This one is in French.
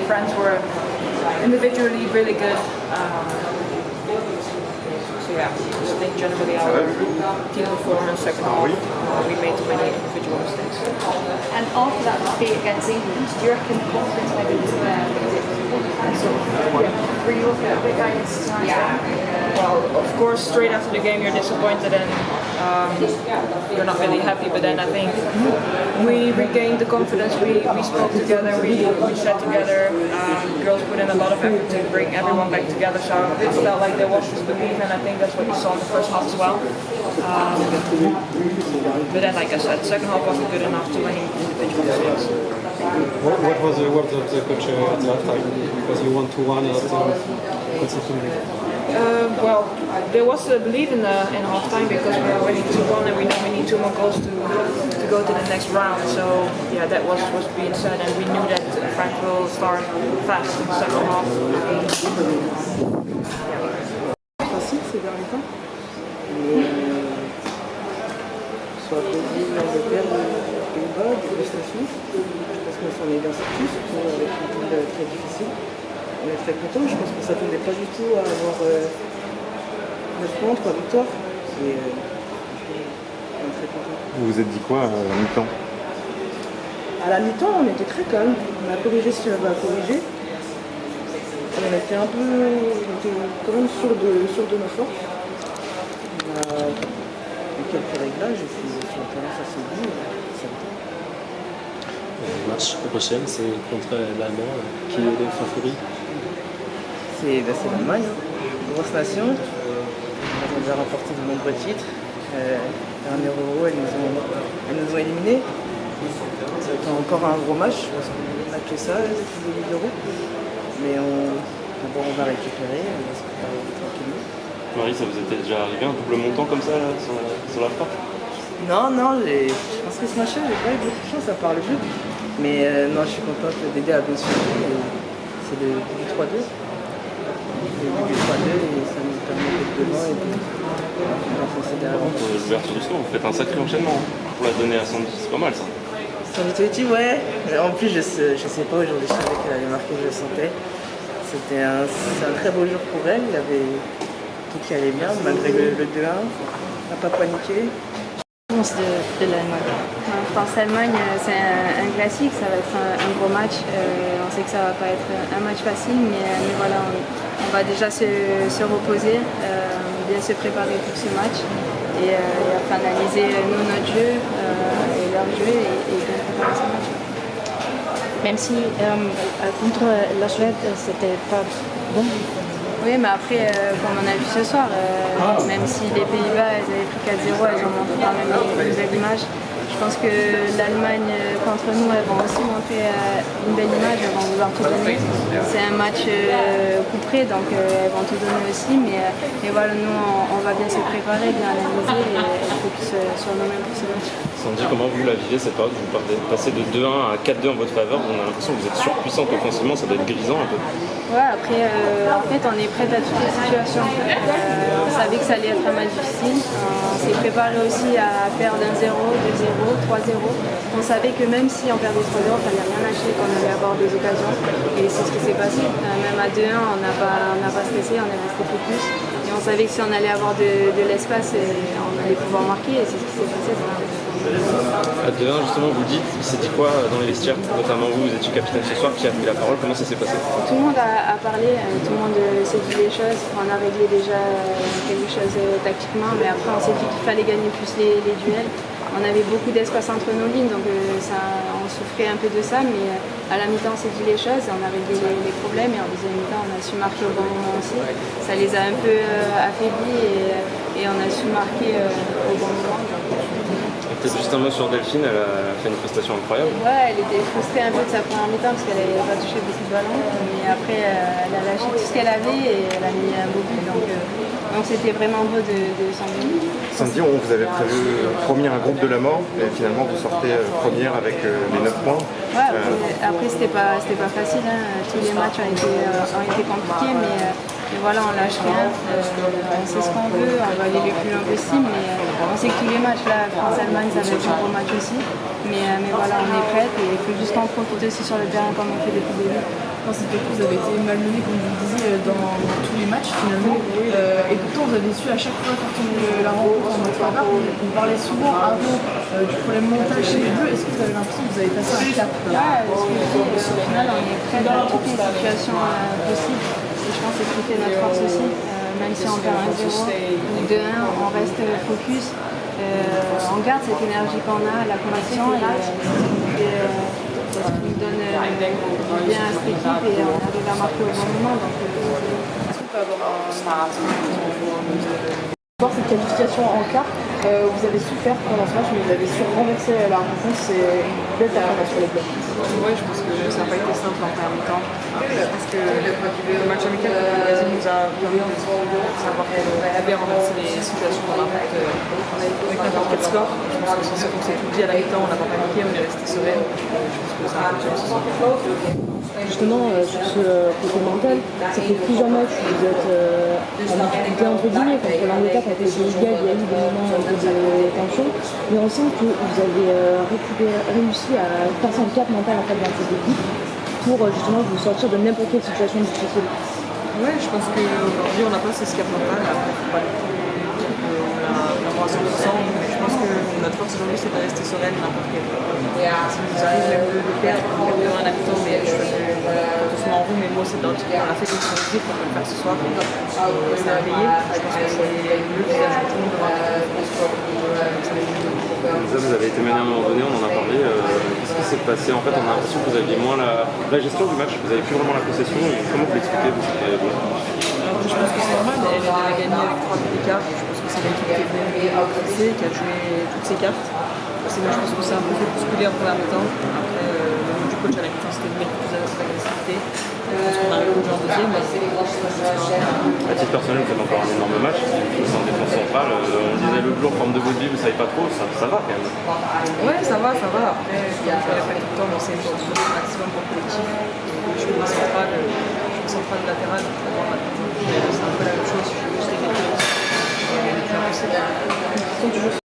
France were individually really good. So yeah, I think generally our team performance second half, we made too many individual mistakes. And after that defeat against England, do you reckon confidence maybe was there? Were you looking at a bit going into tonight? Yeah. Well, of course, straight after the game you're disappointed and you're not really happy. But then I think we regained the confidence. We spoke together. We sat together. Girls put in a lot of effort to bring everyone back together. So I felt like there was this belief, and I think that's what you saw in the first half as well. But then, like I said, second half wasn't good enough. Too many individual mistakes. What was the words of the coach at halftime? Because you won 2-1 consistently. Well, there was a belief in halftime because we were winning 2-1 and we know we need 2 more goals to go to the next round. So yeah, that was being said, and we knew that France will start fast in the second half. Facile ces derniers temps, mais soit Brésil, l'Angleterre, les Pays-Bas, des États-Unis. Je pense qu'on s'en est bien sortis, surtout avec une poule très difficile. On est très contents, je pense qu'on ne s'attendait pas du tout à avoir 9 points, 3 victoires. Et on est très contents. Vous vous êtes dit quoi à la mi-temps? À la mi-temps, on était très calme. On a corrigé ce qu'il y avait à corriger. On était quand même sûr de nos forces. On a eu quelques réglages et puis sur le terrain, ça s'est dit. Le match prochain, c'est contre l'Allemagne. Qui est le favori? C'est l'Allemagne, grosse nation. Elles ont déjà remporté de nombreux titres. Dernier Euro, elles nous ont éliminés. C'est encore un gros match, parce qu'on n'a que ça depuis le début de l'Euro. Mais on va récupérer, on va se préparer tranquillement. Marie, ça vous était déjà arrivé un double montant comme ça là, sur la frappe? Non, je pense que ce match-là, j'ai pas eu beaucoup de chance à part le but. Mais non, je suis contente d'aider à bien suivre. C'est le début 3-2. Le début 3-2 et ça nous permet d'être devant et d'enfoncer derrière. L'ouverture du score, vous faites un sacré enchaînement pour la donner à Sandy, c'est pas mal ça. Sandy, ouais. En plus, je sais pas, aujourd'hui, je savais qu'elle allait marquer, je le sentais. C'est un très beau jour pour elle. Il y avait tout qui allait bien, malgré le 2-1. On n'a pas paniqué. De l'Allemagne. France-Allemagne, c'est un classique, ça va être un gros match. On sait que ça va pas être un match facile, mais voilà, on va déjà se reposer, bien se préparer pour ce match et après analyser notre jeu et leur jeu et bien préparer ce match. Même si contre la Suède, c'était pas bon. Oui, mais après, comme on a vu ce soir, même si les Pays-Bas ils avaient pris 4-0, elles ont montré quand même une belle image. Je pense que l'Allemagne contre nous, elles vont aussi montrer une belle image, elles vont vouloir tout donner. C'est un match couperé, donc elles vont tout donner aussi. Mais voilà, nous, on va bien se préparer, bien analyser et focus sur nous-mêmes pour ce match. Sandy, comment vous la vivez cette période? Vous passez de 2-1 à 4-2 en votre faveur, on a l'impression que vous êtes surpuissante offensivement, ça doit être grisant un peu. Ouais, après, en fait, on est prête à toutes les situations. On savait que ça allait être un match difficile. On s'est préparé aussi à perdre 1-0, 2-0, 3-0. On savait que même si on perdait 3-0, il ne fallait rien lâcher, qu'on allait avoir des occasions. Et c'est ce qui s'est passé. Même à 2-1, on n'a pas stressé, on est resté focus. Et on savait que si on allait avoir de l'espace, on allait pouvoir marquer. Et c'est ce qui s'est passé. À 2-1, justement, vous dites, il s'est dit quoi dans les vestiaires? Notamment vous étiez capitaine ce soir, qui a pris la parole, comment ça s'est passé? Tout le monde a parlé, tout le monde s'est dit les choses. On a réglé déjà quelque chose tactiquement, mais après on s'est dit qu'il fallait gagner plus les duels. On avait beaucoup d'espace entre nos lignes, donc on souffrait un peu de ça, mais à la mi-temps on s'est dit les choses, on a réglé les problèmes et en deuxième mi-temps on a su marquer au bon moment aussi. Ça les a un peu affaiblis et on a su marquer au bon moment. Peut-être juste un mot sur Delphine, elle a fait une prestation incroyable. Ouais, elle était frustrée un peu de sa première mi-temps parce qu'elle n'avait pas touché beaucoup de ballons, mais après elle a lâché tout ce qu'elle avait et elle a mis un beau but, donc c'était vraiment beau de s'en venir. Sandy, on vous avait prévu premier un groupe de la mort et finalement vous sortez première avec les 9 points. Ouais, après c'était pas facile, hein. Tous les matchs ont été compliqués, mais voilà, on lâche rien, on sait ce qu'on veut, on va aller le plus loin possible, mais on sait que tous les matchs, là, France-Allemagne, ça va être un gros match aussi, mais voilà, on est prête et il faut juste en profiter aussi sur le terrain comme on fait depuis le début. Non, c'est que vous avez été malmené, comme vous le disiez, dans tous les matchs finalement. Et pourtant, vous avez su à chaque fois quand la rencontre en votre part, vous parlez souvent avant du problème mental chez les Bleus. Est-ce que vous avez l'impression que vous avez passé un cap? Ouais, ce que je dis, au final, on est prêt dans toutes les situations possibles. Et je pense que c'est ce qui fait notre force aussi. Même si on perd 1-0 ou 2-1, on reste focus. On garde cette énergie qu'on a, la conviction, et c'est ce qui nous donne du bien à cette équipe et on arrive à marquer au bon moment. Donc, Est-ce qu'on peut avoir cette qualification en quart? Vous avez souffert pendant ce match, mais vous avez su renverser la rencontre. C'est une belle performance sur les blocs. Oui, je pense que ça n'a pas été simple en première mi-temps. Je pense que le match amical contre le Brésil nous a permis de savoir qu'on pouvait renverser les situations dans n'importe avec n'importe quel score. Je pense que c'est ce qu'on s'est tout dit à la mi-temps, on n'a pas paniqué, on est resté serein. Je pense que ça a fonctionné ce soir. Justement, sur ce côté mental, ça fait plusieurs matchs où vous êtes en difficulté entre guillemets contre l'Angleterre, contre les Pays de Galles, il y a eu des moments de tension, mais on sent que vous avez réussi à passer un cap mental en fait dans cette équipe pour justement vous sortir de n'importe quelle situation difficile. Oui, je pense qu'aujourd'hui on n'a pas ce cap mental. Après, il ne faut pas dire qu'on l'a à 100%, mais je pense que notre force aujourd'hui c'est de rester sereine n'importe quel. Si nous arrive même de perdre, on perd un habitant, mais je pense que quand on se met en roue, mais moi c'est dans le on a fait quelque chose de on peut le faire ce soir. Et ça a payé. Je pense que c'est le visage de tout le monde devant le sport. Ça, vous avez été mené à un moment donné, on en a parlé. Qu'est-ce qui s'est passé? En fait, on a l'impression que vous aviez moins la gestion du match, vous n'avez plus vraiment la possession. Comment vous l'expliquez vous, cette période-là? Alors, je pense que c'est normal, elle a gagné avec 3 buts d'écart. Je pense que c'est l'équipe qui est venue pressée, qui a joué toutes ses cartes. Sinon, je pense que c'est un peu fait bousculer en première mi-temps. Après, le mot du coach à la mi-temps, c'était de mettre plus d'agressivité. Je pense qu'on arrive aujourd'hui en deuxième. À titre personnel, vous faites encore un énorme match. Vous êtes en défense centrale. On disait le jour forme de votre vie, vous ne savez pas trop. Ça va quand même. Ouais, ça va. Après, je ne ferai pas tout le temps, mais c'est pour le maximum pour le collectif. Je suis centrale latérale. C'est un peu la même chose. Je suis juste les deux.